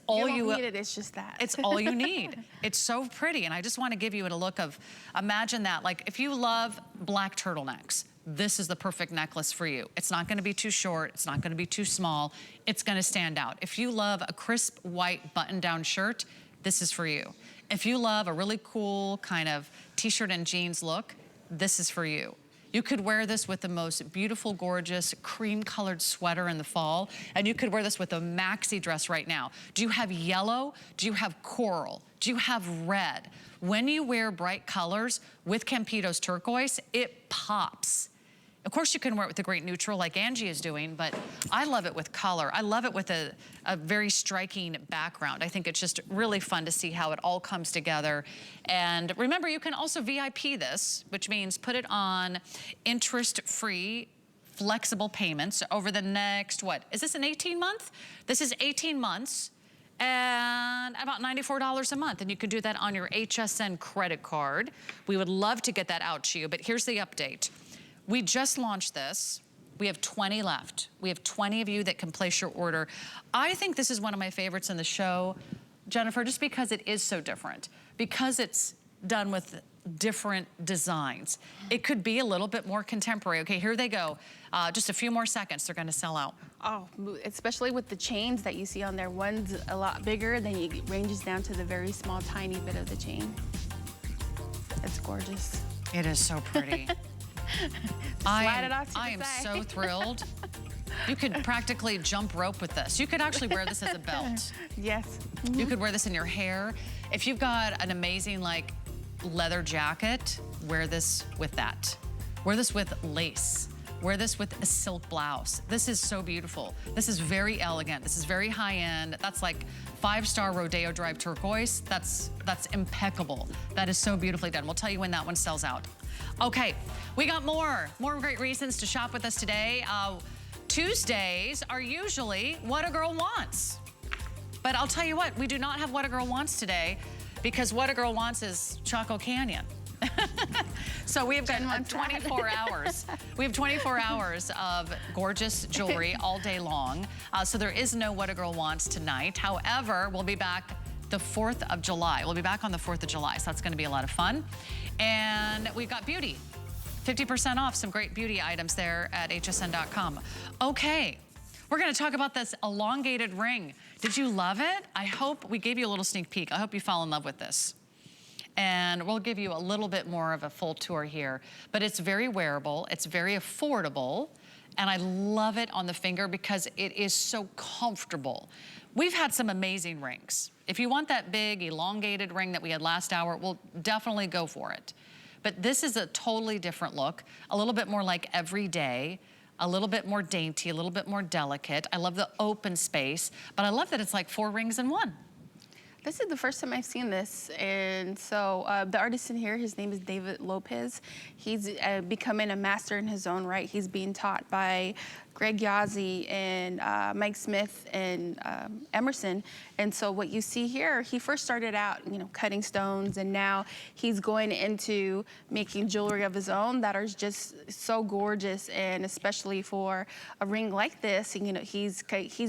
all you don't need it, it's just that. It's all you need. It's so pretty, and I just want to give you a look of, imagine that, like, if you love black turtlenecks, this is the perfect necklace for you. It's not gonna be too short, it's not gonna be too small, it's gonna stand out. If you love a crisp white button-down shirt, this is for you. If you love a really cool kind of t-shirt and jeans look, this is for you. You could wear this with the most beautiful, gorgeous, cream-colored sweater in the fall, and you could wear this with a maxi dress right now. Do you have yellow? Do you have coral? Do you have red? When you wear bright colors with Campitos turquoise, it pops. Of course, you can wear it with a great neutral like Angie is doing, but I love it with color. I love it with a very striking background. I think it's just really fun to see how it all comes together. And remember, you can also VIP this, which means put it on interest-free flexible payments over the next, what, is this an 18-month? This is 18 months and about $94 a month. And you can do that on your HSN credit card. We would love to get that out to you, but here's the update. We just launched this. We have 20 left. We have 20 of you that can place your order. I think this is one of my favorites in the show, Jennifer, just because it is so different, because it's done with different designs. It could be a little bit more contemporary. Okay, here they go. Just a few more seconds, they're gonna sell out. Oh, especially with the chains that you see on there. One's a lot bigger, then it ranges down to the very small, tiny bit of the chain. It's gorgeous. It is so pretty. I am so thrilled. You could practically jump rope with this. You could actually wear this as a belt. Yes. You could wear this in your hair. If you've got an amazing like leather jacket, wear this with that. Wear this with lace. Wear this with a silk blouse. This is so beautiful. This is very elegant. This is very high end. That's like 5-star Rodeo Drive turquoise. That's impeccable. That is so beautifully done. We'll tell you when that one sells out. Okay, we got more great reasons to shop with us today. Tuesdays are usually What a Girl Wants. But I'll tell you what, we do not have What a Girl Wants today because What a Girl Wants is Chaco Canyon. So we've got 24 hours. We have 24 hours of gorgeous jewelry all day long. So there is no What a Girl Wants tonight. However, we'll be back the 4th of July. We'll be back on the 4th of July, so that's gonna be a lot of fun. And we've got beauty. 50% off some great beauty items there at hsn.com. Okay, we're gonna talk about this elongated ring. Did you love it? I hope we gave you a little sneak peek. I hope you fall in love with this. And we'll give you a little bit more of a full tour here, but it's very wearable, it's very affordable, and I love it on the finger because it is so comfortable. We've had some amazing rings. If you want that big elongated ring that we had last hour, we'll definitely go for it. But this is a totally different look, a little bit more like everyday, a little bit more dainty, a little bit more delicate. I love the open space, but I love that it's like 4 rings in one. This is the first time I've seen this, and so the artist in here, his name is David Lopez. He's becoming a master in his own right. He's being taught by Greg Yazzie and Mike Smith and Emerson. And so what you see here, he first started out, you know, cutting stones, and now he's going into making jewelry of his own that are just so gorgeous. And especially for a ring like this, you know, he's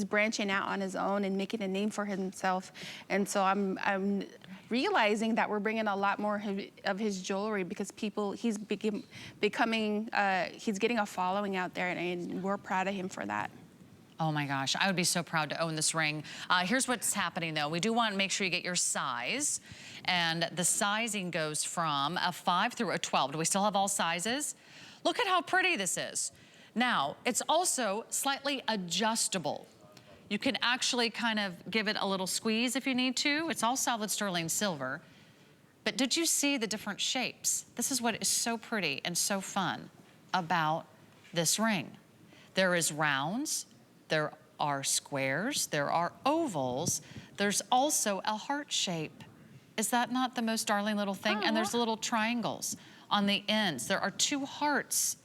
branching out on his own and making a name for himself. And so I'm realizing that we're bringing a lot more of his jewelry because he's getting a following out there, and we're proud of him for that. Oh my gosh, I would be so proud to own this ring. Here's what's happening though. We do want to make sure you get your size, and the sizing goes from a 5 through a 12. Do we still have all sizes? Look at how pretty this is. Now, it's also slightly adjustable. You can actually kind of give it a little squeeze if you need to. It's all solid sterling silver. But did you see the different shapes? This is what is so pretty and so fun about this ring. There is rounds, there are squares, there are ovals, there's also a heart shape. Is that not the most darling little thing? And there's little triangles on the ends. There are 2 hearts.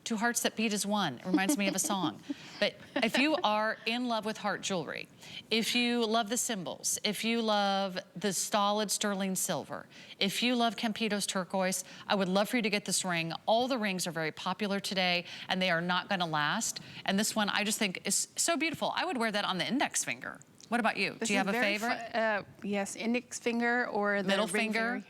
2 hearts that beat as one. It reminds me of a song. But if you are in love with heart jewelry, if you love the symbols, if you love the solid sterling silver, if you love Campito's turquoise, I would love for you to get this ring. All the rings are very popular today, and they are not gonna last. And this one I just think is so beautiful. I would wear that on the index finger. What about you? Do you have a favorite? Yes, index finger or the middle finger.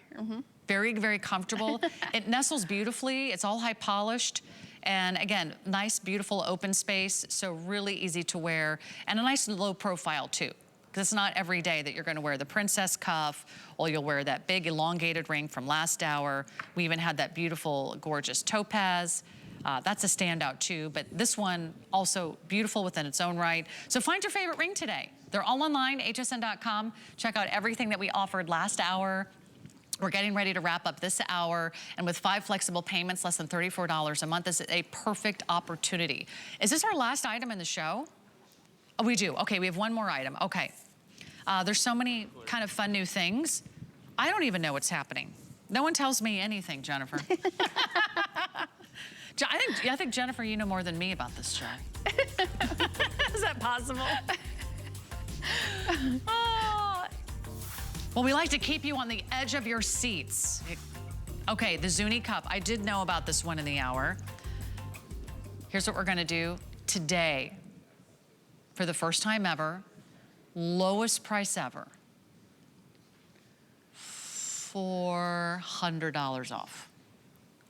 Very, very comfortable. It nestles beautifully. It's all high polished. And again, nice, beautiful open space, so really easy to wear, and a nice low profile too. Because it's not every day that you're gonna wear the princess cuff, or you'll wear that big elongated ring from last hour. We even had that beautiful, gorgeous topaz. That's a standout too, but this one also beautiful within its own right. So find your favorite ring today. They're all online, hsn.com. Check out everything that we offered last hour. We're getting ready to wrap up this hour, and with 5 flexible payments, less than $34 a month, this is a perfect opportunity. Is this our last item in the show? Oh, we do. Okay, we have one more item. Okay. There's so many kind of fun new things. I don't even know what's happening. No one tells me anything, Jennifer. I think, Jennifer, you know more than me about this show. Is that possible? Oh. Well, we like to keep you on the edge of your seats. Okay, the Zuni Cup. I did know about this one in the hour. Here's what we're gonna do today. For the first time ever, lowest price ever, $400 off.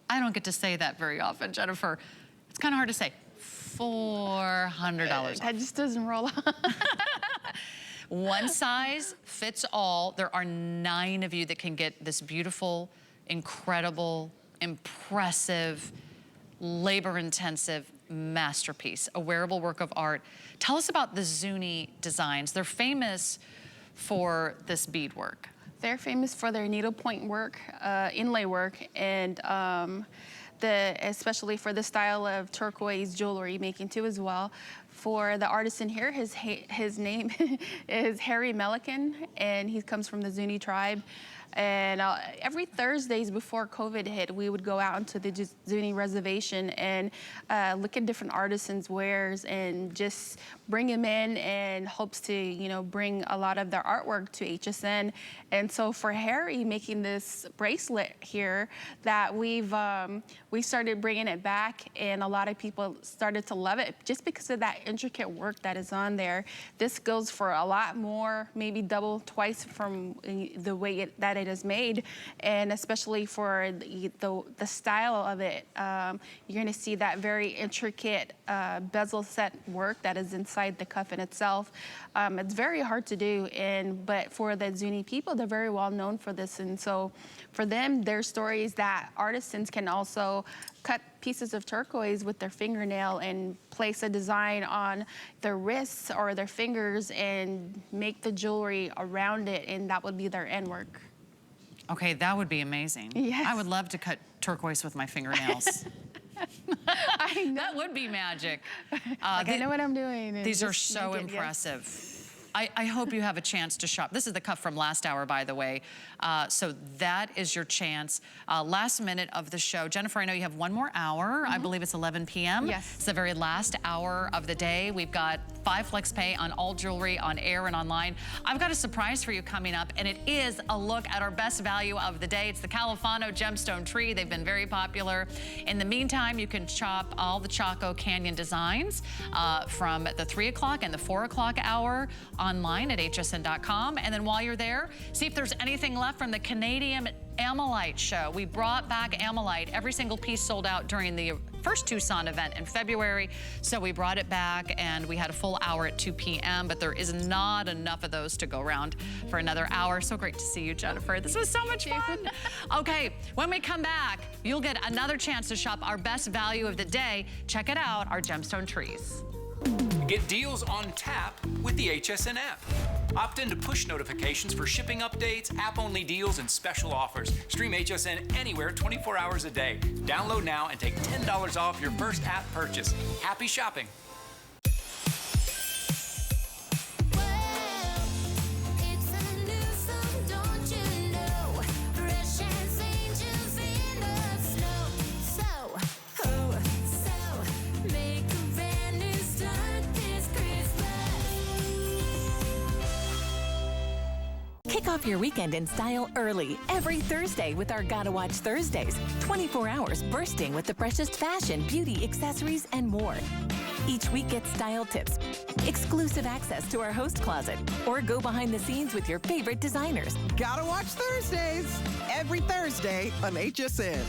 I don't get to say that very often, Jennifer. It's kind of hard to say. $400 off. That just doesn't roll off. One size fits all. There are 9 of you that can get this beautiful, incredible, impressive, labor-intensive masterpiece, a wearable work of art. Tell us about the Zuni designs. They're famous for this beadwork. They're famous for their needlepoint work, inlay work, and especially for the style of turquoise jewelry making too as well. For the artisan here, his name is Harry Melican, and he comes from the Zuni tribe. And every Thursdays before COVID hit, we would go out into the Zuni reservation and look at different artisans' wares and just bring them in, and hopes to, you know, bring a lot of their artwork to HSN. And so for Harry making this bracelet here, that we started bringing it back, and a lot of people started to love it just because of that intricate work that is on there. This goes for a lot more, maybe double, twice from the way that it is made, and especially for the style of it, you're going to see that very intricate bezel set work that is inside the cuff in itself. It's very hard to do, but for the Zuni people, they're very well known for this, and so for them, their stories that artisans can also cut pieces of turquoise with their fingernail and place a design on their wrists or their fingers and make the jewelry around it, and that would be their end work. Okay, that would be amazing. Yes. I would love to cut turquoise with my fingernails. I know. That would be magic. I know what I'm doing. These are so impressive. Yes. I hope you have a chance to shop. This is the cuff from last hour, by the way. So that is your chance. Last minute of the show. Jennifer, I know you have one more hour. I believe it's 11 p.m. Yes. It's the very last hour of the day. We've got 5 flex pay on all jewelry on air and online. I've got a surprise for you coming up, and it is a look at our best value of the day. It's the Califano gemstone tree. They've been very popular. In the meantime, you can shop all the Chaco Canyon designs from the 3 o'clock and the 4 o'clock hour online at hsn.com. And then while you're there, see if there's anything left from the Canadian Amylite show. We brought back Amylite. Every single piece sold out during the first Tucson event in February. So we brought it back, and we had a full hour at 2 p.m., but there is not enough of those to go around for another hour. So great to see you, Jennifer. This was so much fun. Okay, when we come back, you'll get another chance to shop our best value of the day. Check it out, our gemstone trees. Get deals on tap with the HSN app. Opt into push notifications for shipping updates, app-only deals, and special offers. Stream HSN anywhere 24 hours a day. Download now and take $10 off your first app purchase. Happy shopping. Kick off your weekend in style early every Thursday with our Gotta Watch Thursdays. 24 hours bursting with the freshest fashion, beauty, accessories, and more. Each week get style tips, exclusive access to our host closet, or go behind the scenes with your favorite designers. Gotta Watch Thursdays every Thursday on HSN.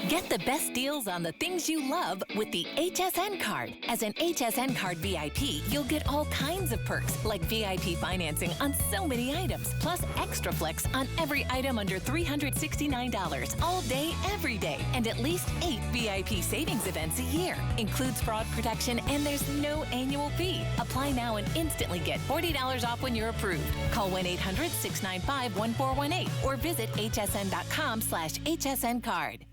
Get the best deals on the things you love with the HSN card. As an HSN card VIP, you'll get all kinds of perks, like VIP financing on so many items, plus extra flex on every item under $369 all day, every day, and at least 8 VIP savings events a year. Includes fraud protection, and there's no annual fee. Apply now and instantly get $40 off when you're approved. Call 1-800-695-1418 or visit hsn.com/HSN card.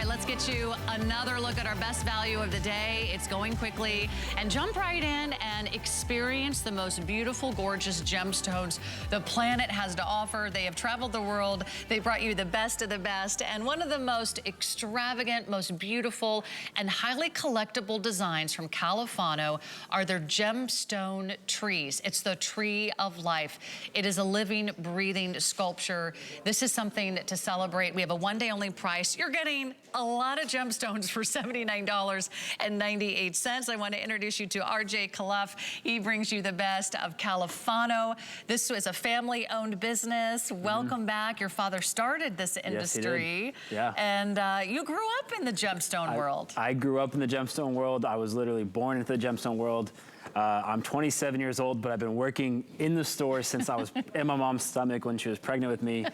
Let's get you another look at our best value of the day. It's going quickly, and jump right in and experience the most beautiful, gorgeous gemstones the planet has to offer. They have traveled the world. They brought you the best of the best, and one of the most extravagant, most beautiful, and highly collectible designs from Califano are their gemstone trees. It's the tree of life. It is a living, breathing sculpture. This is something to celebrate. We have a one-day only price. You're getting a lot of gemstones for $79.98. I want to introduce you to RJ Khalaf. He brings you the best of Califano. This is a family-owned business. Welcome back. Your father started this industry. Yes, he did. Yeah. And you grew up in the gemstone world. I grew up in the gemstone world. I was literally born into the gemstone world. I'm 27 years old, but I've been working in the store since I was in my mom's stomach when she was pregnant with me.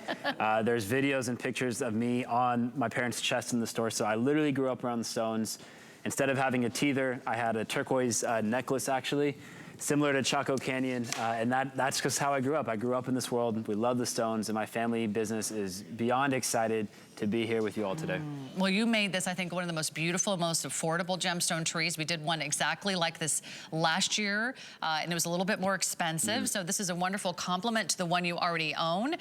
There's videos and pictures of me on my parents' chest in the store. So I literally grew up around the stones. Instead of having a teether, I had a turquoise necklace, actually, similar to Chaco Canyon. And that's just how I grew up. I grew up in this world. We love the stones, and my family business is beyond excited to be here with you all today. Well, you made this, I think, one of the most beautiful, most affordable gemstone trees. We did one exactly like this last year, and it was a little bit more expensive. So this is a wonderful complement to the one you already own.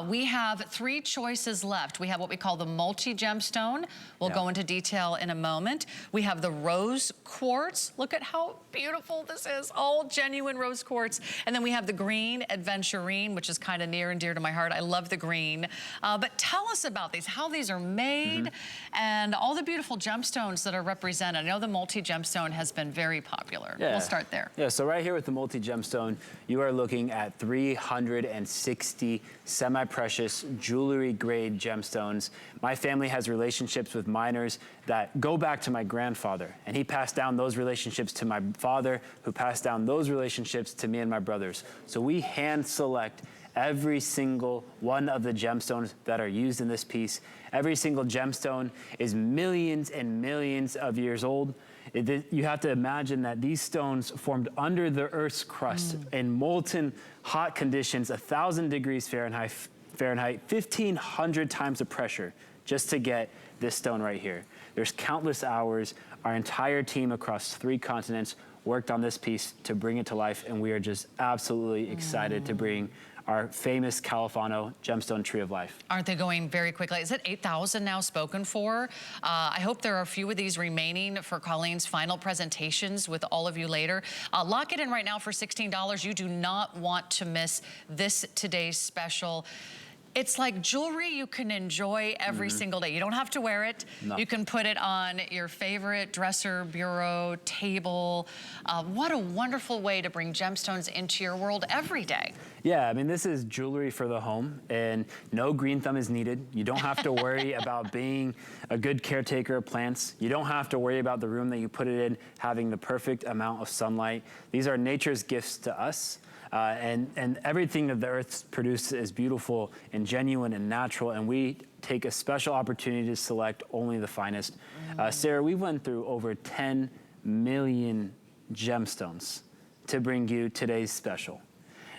We have 3 choices left. We have what we call the multi-gemstone. We'll go into detail in a moment. We have the rose quartz. Look at how beautiful this is. All genuine rose quartz. And then we have the green aventurine, which is kind of near and dear to my heart. I love the green. But tell us about these, how these are made, and all the beautiful gemstones that are represented. I know the multi-gemstone has been very popular. We'll start there. Yeah, so right here with the multi-gemstone, you are looking at 360 semi-precious jewelry-grade gemstones. My family has relationships with miners that go back to my grandfather, and he passed down those relationships to my father, who passed down those relationships to me and my brothers. So we hand select every single one of the gemstones that are used in this piece. Every single gemstone is millions and millions of years old. You have to imagine that these stones formed under the Earth's crust in molten hot conditions, 1,000 degrees Fahrenheit, 1,500 times the pressure just to get this stone right here. There's countless hours. Our entire team across 3 continents worked on this piece to bring it to life, and we are just absolutely excited to bring our famous Califano gemstone tree of life. Aren't they going very quickly? Is it 8,000 now spoken for? I hope there are a few of these remaining for Colleen's final presentations with all of you later. Lock it in right now for $16. You do not want to miss this today's special. It's like jewelry you can enjoy every single day. You don't have to wear it. No. You can put it on your favorite dresser, bureau, table. What a wonderful way to bring gemstones into your world every day. Yeah, I mean, this is jewelry for the home, and no green thumb is needed. You don't have to worry about being a good caretaker of plants. You don't have to worry about the room that you put it in having the perfect amount of sunlight. These are nature's gifts to us. And everything that the earth produces is beautiful and genuine and natural, and we take a special opportunity to select only the finest. Sarah, we went through over 10 million gemstones to bring you today's special.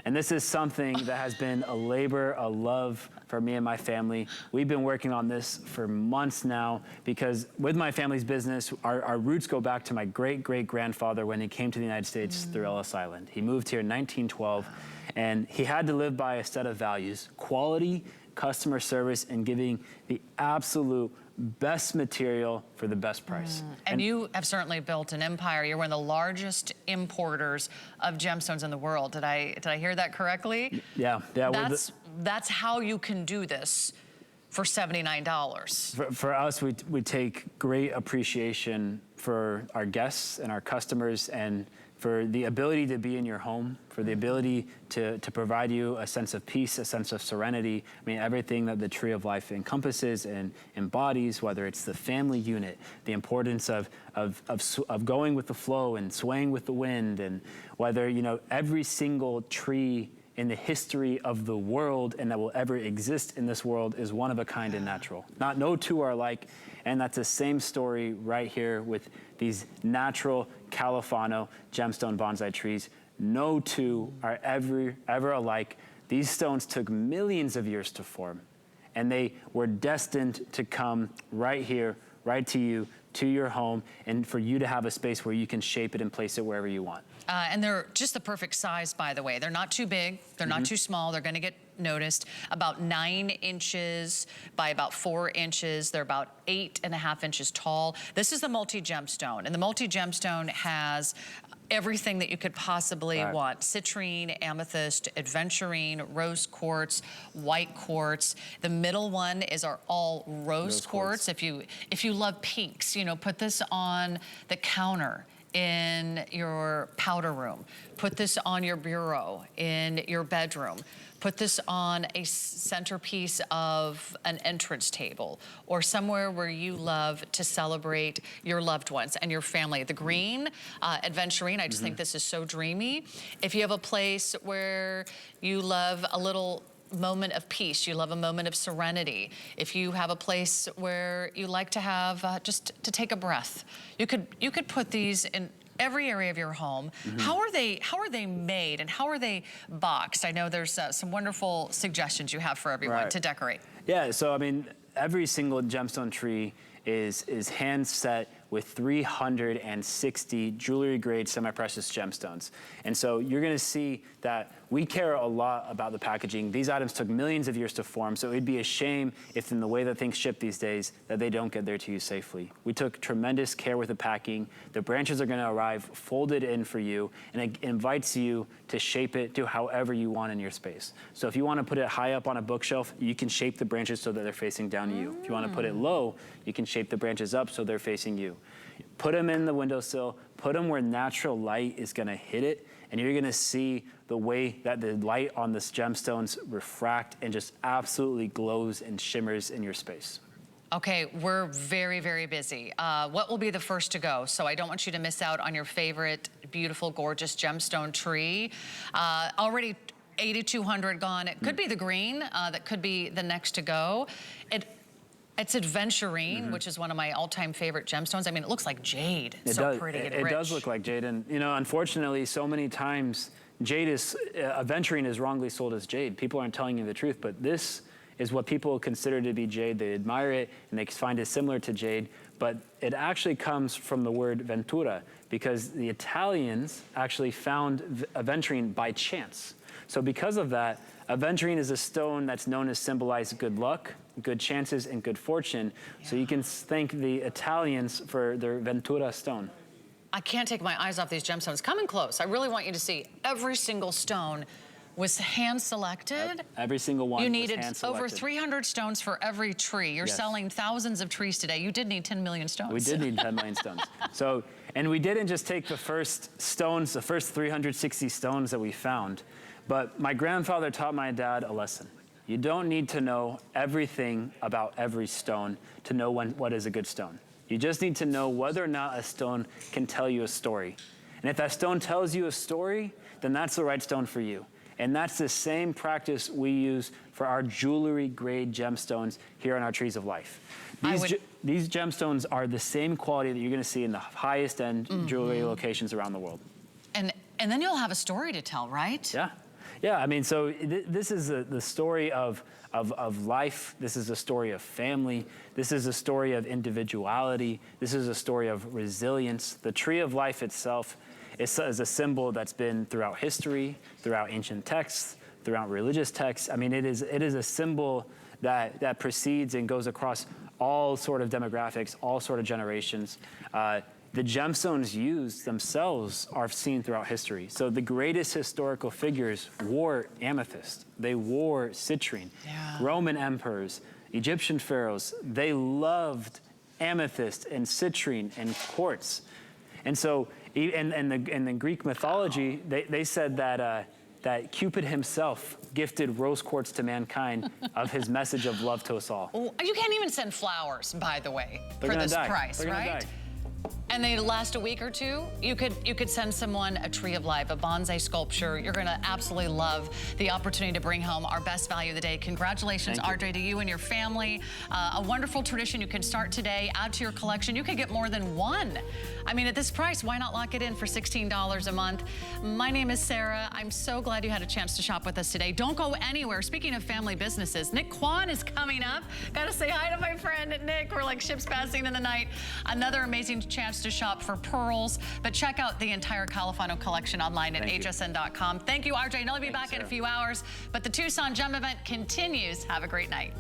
And this is something that has been a labor, a love for me and my family. We've been working on this for months now because with my family's business, our roots go back to my great-great-grandfather when he came to the United States through Ellis Island. He moved here in 1912, and he had to live by a set of values: quality, customer service, and giving the absolute best material for the best price. And you have certainly built an empire. You're one of the largest importers of gemstones in the world. Did I hear that correctly? Yeah. That's how you can do this for $79. For us, we take great appreciation for our guests and our customers, and for the ability to be in your home, for the ability to provide you a sense of peace, a sense of serenity. I mean, everything that the Tree of Life encompasses and embodies, whether it's the family unit, the importance of going with the flow and swaying with the wind, and whether, you know, every single tree in the history of the world and that will ever exist in this world is one of a kind and natural. No two are alike, and that's the same story right here with these natural Califano gemstone bonsai trees. No two are ever alike. These stones took millions of years to form, and they were destined to come right here, right to you, to your home, and for you to have a space where you can shape it and place it wherever you want. And they're just the perfect size, by the way. They're not too big, they're not too small, they're gonna get noticed. About 9 inches by about 4 inches. They're about 8.5 inches tall. This is the multi-gemstone, and the multi-gemstone has everything that you could possibly want. Citrine, amethyst, aventurine, rose quartz, white quartz. The middle one is our all rose quartz. If you love pinks, you know, put this on the counter in your powder room. Put this on your bureau in your bedroom. Put this on a centerpiece of an entrance table or somewhere where you love to celebrate your loved ones and your family. The green, aventurine, I just think this is so dreamy. If you have a place where you love a little moment of peace, you love a moment of serenity, if you have a place where you like to have just to take a breath, you could put these in every area of your home. How are they made and how are they boxed? I know there's some wonderful suggestions you have for everyone to decorate. Yeah, so I mean, every single gemstone tree is hand set with 360 jewelry grade semi-precious gemstones. And so you're gonna see that we care a lot about the packaging. These items took millions of years to form, so it'd be a shame if in the way that things ship these days that they don't get there to you safely. We took tremendous care with the packing. The branches are gonna arrive folded in for you, and it invites you to shape it to however you want in your space. So if you wanna put it high up on a bookshelf, you can shape the branches so that they're facing down to you. If you wanna put it low, you can shape the branches up so they're facing you. Put them in the windowsill, put them where natural light is gonna hit it, and you're gonna see the way that the light on this gemstones refract and just absolutely glows and shimmers in your space. Okay, we're very, very busy. What will be the first to go? So I don't want you to miss out on your favorite, beautiful, gorgeous gemstone tree. Already 8,200 gone. It could be the green, that could be the next to go. It's aventurine, which is one of my all-time favorite gemstones. I mean, it looks like jade. It's so pretty and rich. It does look like jade, and you know, unfortunately, so many times jade is aventurine is wrongly sold as jade. People aren't telling you the truth, but this is what people consider to be jade. They admire it and they find it similar to jade, but it actually comes from the word ventura, because the Italians actually found aventurine by chance. So because of that, aventurine is a stone that's known to symbolize good luck, good chances, and good fortune. So you can thank the Italians for their Ventura stone. I can't take my eyes off these gemstones. Come in close. I really want you to see every single stone was hand selected. Every single one. You needed was hand selected. over 300 stones for every tree. You're selling thousands of trees today. You did need 10 million stones. We did need 10 million stones. So, and we didn't just take the first stones, the first 360 stones that we found, but my grandfather taught my dad a lesson. You don't need to know everything about every stone to know what is a good stone. You just need to know whether or not a stone can tell you a story. And if that stone tells you a story, then that's the right stone for you. And that's the same practice we use for our jewelry grade gemstones here on our Trees of Life. These gemstones are the same quality that you're gonna see in the highest end jewelry locations around the world. And then you'll have a story to tell, right? Yeah. Yeah, I mean, so this is the story of life. This is a story of family. This is a story of individuality. This is a story of resilience. The Tree of Life itself is a symbol that's been throughout history, throughout ancient texts, throughout religious texts. I mean, it is a symbol that precedes and goes across all sort of demographics, all sort of generations. The gemstones used themselves are seen throughout history. So the greatest historical figures wore amethyst. They wore citrine. Yeah. Roman emperors, Egyptian pharaohs, they loved amethyst and citrine and quartz. And so in the Greek mythology, they said that Cupid himself gifted rose quartz to mankind of his message of love to us all. Oh, you can't even send flowers, by the way, They're for gonna this die. price, They're gonna right? die. And they last a week or two. You could send someone a tree of life, a bonsai sculpture. You're gonna absolutely love the opportunity to bring home our best value of the day. Congratulations, Thank you. RJ, to you and your family. A wonderful tradition you can start today, add to your collection. You could get more than one. I mean, at this price, why not lock it in for $16 a month? My name is Sarah. I'm so glad you had a chance to shop with us today. Don't go anywhere. Speaking of family businesses, Nick Kwan is coming up. Gotta say hi to my friend Nick. We're like ships passing in the night. Another amazing chance to shop for pearls, but check out the entire Califano collection online at hsn.com. Thank you, RJ. And I'll be back in a few hours, but the Tucson Gem event continues. Have a great night.